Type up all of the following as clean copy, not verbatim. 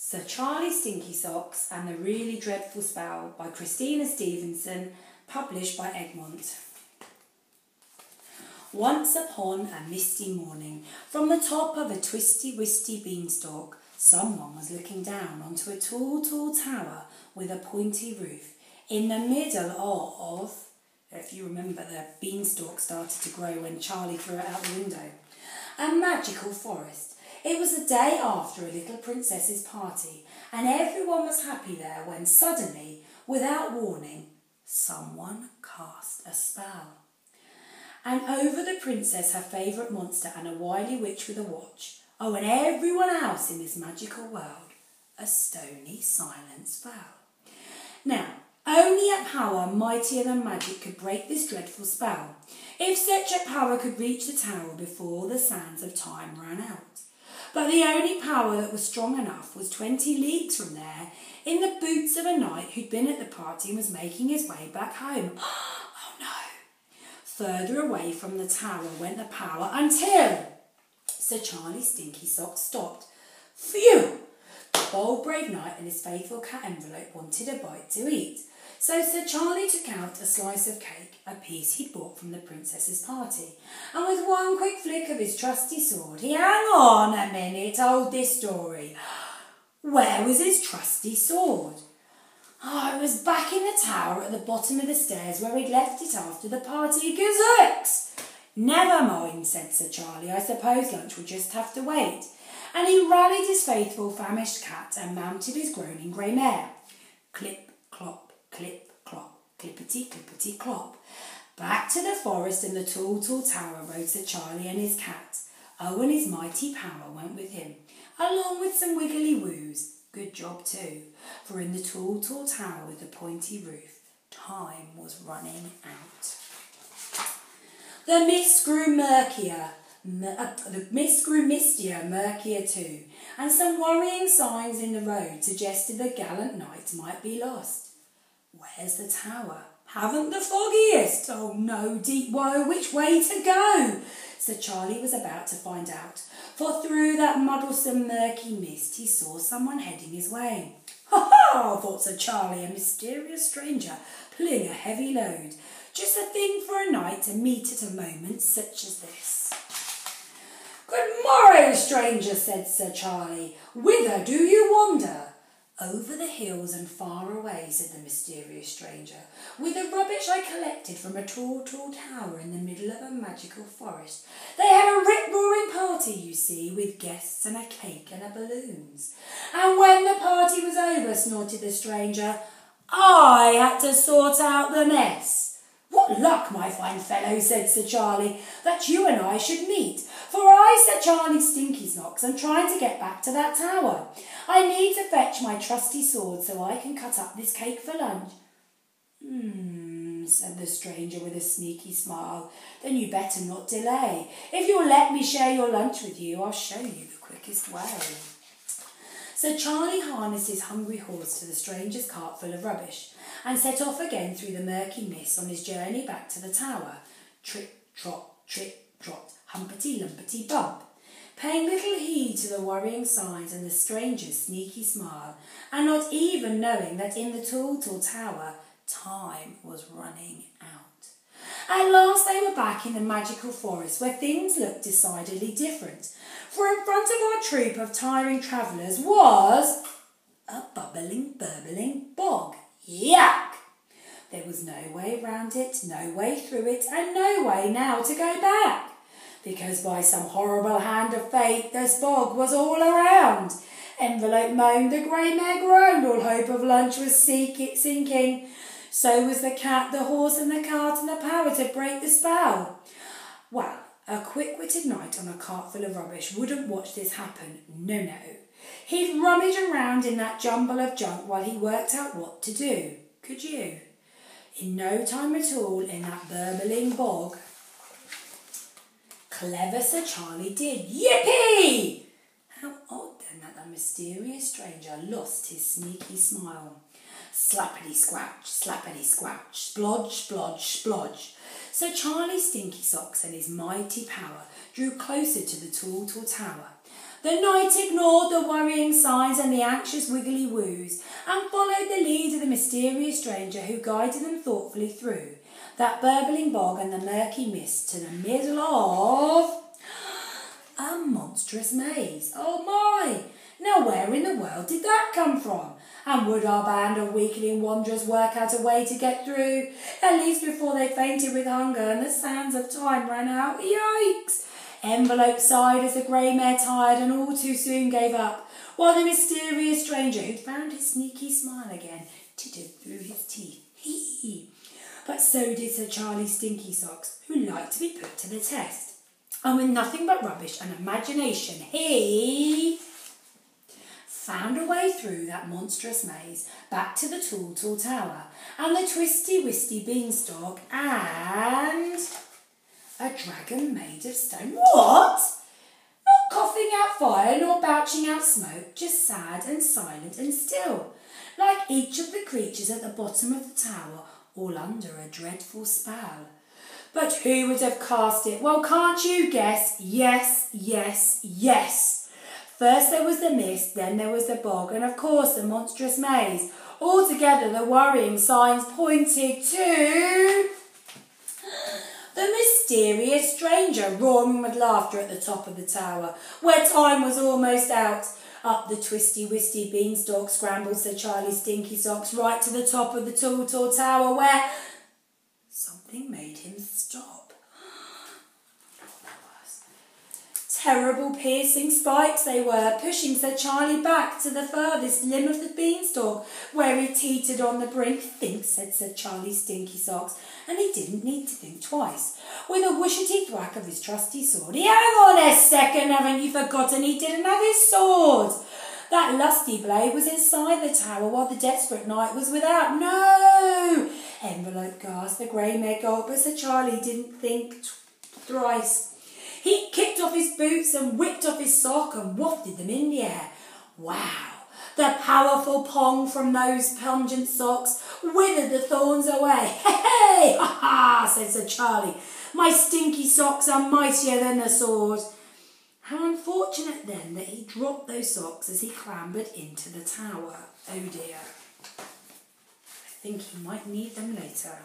Sir Charlie Stinky Socks and the Really Dreadful Spell by Kristina Stephenson, published by Egmont. Once upon a misty morning, from the top of a twisty-wisty beanstalk, someone was looking down onto a tall, tall tower with a pointy roof in the middle of, if you remember, the beanstalk started to grow when Charlie threw it out the window, a magical forest. It was the day after a little princess's party, and everyone was happy there when suddenly, without warning, someone cast a spell. And over the princess, her favourite monster, and a wily witch with a watch, and everyone else in this magical world, a stony silence fell. Now, only a power mightier than magic could break this dreadful spell, if such a power could reach the tower before the sands of time ran out. But the only power that was strong enough was 20 leagues from there, in the boots of a knight who'd been at the party and was making his way back home. Oh no! Further away from the tower went the power until Sir Charlie Stinky Socks stopped. Phew! The bold brave knight and his faithful cat Envelope wanted a bite to eat. So Sir Charlie took out a slice of cake, a piece he'd bought from the princess's party, and with one quick flick of his trusty sword, he hang on a minute, told this story. Where was his trusty sword? Oh, it was back in the tower at the bottom of the stairs where he'd left it after the party. Gazooks! Never mind, said Sir Charlie, I suppose lunch will just have to wait. And he rallied his faithful famished cat and mounted his groaning grey mare. Clip, clop. Clip, clop, clippity, clippity, clop. Back to the forest and the tall, tall tower rode Sir Charlie and his cat. Oh, and his mighty power went with him, along with some wiggly woos. Good job too, for in the tall, tall tower with the pointy roof, time was running out. The mist grew murkier, murkier too, and some worrying signs in the road suggested the gallant knight might be lost. Where's the tower? Haven't the foggiest? Oh no, deep woe, which way to go? Sir Charlie was about to find out, for through that muddlesome murky mist he saw someone heading his way. Ha ha, thought Sir Charlie, a mysterious stranger pulling a heavy load. Just a thing for a knight to meet at a moment such as this. Good morrow, stranger, said Sir Charlie. Whither do you wander? Over the hills and far away, said the mysterious stranger, with the rubbish I collected from a tall, tall tower in the middle of a magical forest. They had a rip-roaring party, you see, with guests and a cake and a balloons. And when the party was over, snorted the stranger, I had to sort out the mess. What luck, my fine fellow, said Sir Charlie, that you and I should meet. For I, Sir Charlie Stinky Socks, am trying to get back to that tower. I need to fetch my trusty sword so I can cut up this cake for lunch. Said the stranger with a sneaky smile. Then you better not delay. If you'll let me share your lunch with you, I'll show you the quickest way. So Charlie harnessed his hungry horse to the stranger's cart full of rubbish and set off again through the murky mist on his journey back to the tower. Trip, trot, humpety, lumpety, bump, paying little heed to the worrying signs and the stranger's sneaky smile, and not even knowing that in the tall, tall tower, time was running out. At last they were back in the magical forest where things looked decidedly different, for in front of our troop of tiring travellers was a bubbling, burbling bog. Yuck! There was no way round it, no way through it, and no way now to go back, because by some horrible hand of fate this bog was all around. Envelope moaned, the grey mare groaned, all hope of lunch was sinking. So was the cat, the horse and the cart, and the power to break the spell. Well, a quick-witted knight on a cart full of rubbish wouldn't watch this happen, no. He'd rummage around in that jumble of junk while he worked out what to do. Could you? In no time at all, in that burbling bog, clever Sir Charlie did. Yippee! How odd then that the mysterious stranger lost his sneaky smile. Slappity-squatch, slappity-squatch, splodge, splodge, splodge. So Charlie Stinky Socks and his mighty power drew closer to the tall, tall tower. The knight ignored the worrying signs and the anxious wiggly woos and followed the lead of the mysterious stranger who guided them thoughtfully through that burbling bog and the murky mist to the middle of a monstrous maze. Oh my! Now where in the world did that come from? And would our band of weakling wanderers work out a way to get through, at least before they fainted with hunger and the sands of time ran out? Yikes! Envelope sighed as the grey mare tired and all too soon gave up, while the mysterious stranger, who'd found his sneaky smile again, tittered through his teeth. Hee. But so did Sir Charlie Stinky Socks, who liked to be put to the test. And with nothing but rubbish and imagination, he found a way through that monstrous maze, back to the Tall Tower, and the Twisty-Wisty Beanstalk, and a dragon made of stone. What? Not coughing out fire, nor belching out smoke, just sad and silent and still, like each of the creatures at the bottom of the tower, all under a dreadful spell. But who would have cast it? Well, can't you guess? Yes, yes, yes. First there was the mist, then there was the bog, and of course the monstrous maze. Altogether the worrying signs pointed to the mysterious stranger roaring with laughter at the top of the tower, where time was almost out. Up the Twisty-Wisty Beanstalk scrambled Sir Charlie Stinky Socks right to the top of the Tall Tower, where something made him stop. Terrible piercing spikes they were, pushing Sir Charlie back to the furthest limb of the beanstalk, where he teetered on the brink. Think, said Sir Charlie Stinky Socks, and he didn't need to think twice. With a whooshety thwack of his trusty sword, hang on a second, haven't you forgotten he didn't have his sword? That lusty blade was inside the tower while the desperate knight was without. No! Envelope gasped, the grey mare gulped, but Sir Charlie didn't think thrice. He kicked off his boots and whipped off his sock and wafted them in the air. Wow! The powerful pong from those pungent socks withered the thorns away. Hey! Ha ha! Said Sir Charlie. My stinky socks are mightier than the sword. How unfortunate then that he dropped those socks as he clambered into the tower. Oh dear. I think he might need them later.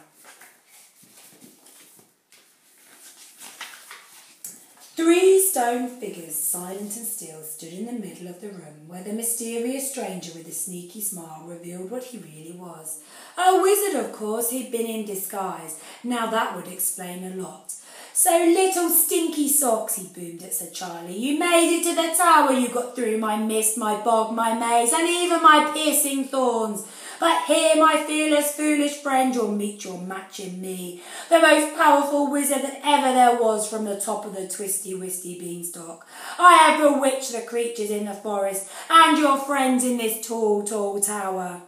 3 stone figures, silent and still, stood in the middle of the room, where the mysterious stranger with the sneaky smile revealed what he really was. A wizard, of course. He'd been in disguise. Now that would explain a lot. So, little Stinky Socks, he boomed at Sir Charlie, you made it to the tower. You got through my mist, my bog, my maze, and even my piercing thorns. But here, my fearless, foolish friend, you'll meet your match in me, the most powerful wizard that ever there was from the top of the Twisty-Wisty Beanstalk. I have bewitched the creatures in the forest and your friends in this tall tower.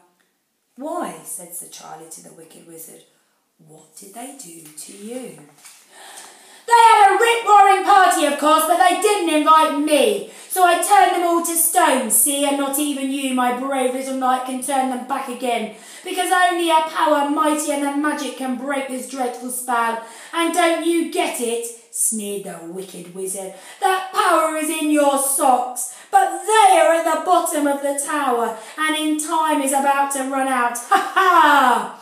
Why, said Sir Charlie to the wicked wizard, what did they do to you? They had a rip-roaring party, of course, but they didn't invite me. So I turned them all to stone, see, and not even you, my brave little knight, can turn them back again, because only a power mightier than magic can break this dreadful spell. And don't you get it? Sneered the wicked wizard. That power is in your socks, but they are at the bottom of the tower, and in time is about to run out. Ha ha!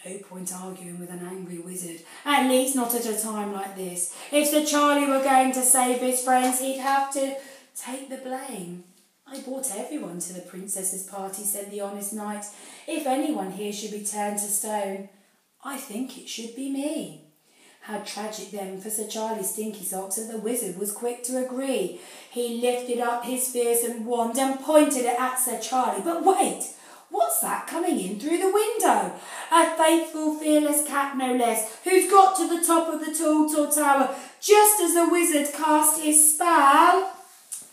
No point arguing with an angry wizard, at least not at a time like this. If Sir Charlie were going to save his friends, he'd have to take the blame. I brought everyone to the princess's party, said the honest knight. If anyone here should be turned to stone, I think it should be me. How tragic then for Sir Charlie Stinky Socks that the wizard was quick to agree. He lifted up his fearsome wand and pointed it at Sir Charlie. But wait! What's that coming in through the window? A faithful, fearless cat, no less, who's got to the top of the tall tower just as the wizard cast his spell.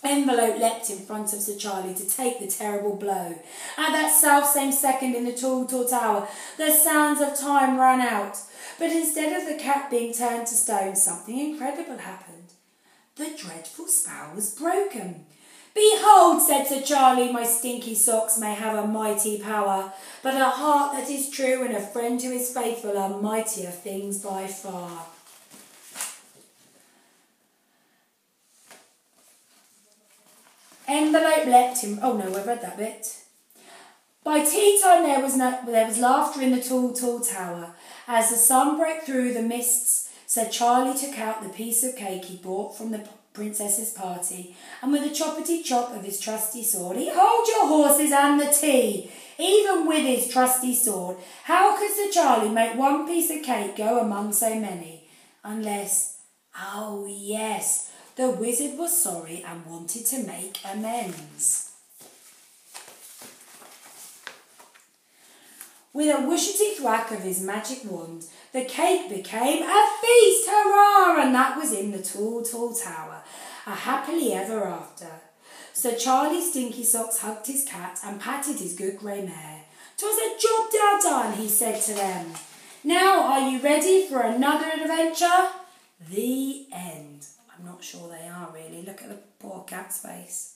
Envelope leapt in front of Sir Charlie to take the terrible blow. At that self-same second in the tall tower, the sands of time ran out. But instead of the cat being turned to stone, something incredible happened. The dreadful spell was broken. Behold, said Sir Charlie, my stinky socks may have a mighty power, but a heart that is true and a friend who is faithful are mightier things by far. Envelope leapt him. Oh no, I read that bit. By tea time there was laughter in the tall, tall tower. As the sun broke through the mists, Sir Charlie took out the piece of cake he brought from the princess's party, and with a choppity chop of his trusty sword, he hold your horses and the tea. Even with his trusty sword, how could Sir Charlie make one piece of cake go among so many? Unless, oh yes, the wizard was sorry and wanted to make amends. With a whooshety thwack of his magic wand, the cake became a feast, hurrah! And that was in the tall, tall tower, a happily ever after. Sir Charlie Stinky Socks hugged his cat and patted his good grey mare. "'Twas a job well done," he said to them. "Now are you ready for another adventure?" The end. I'm not sure they are really. Look at the poor cat's face.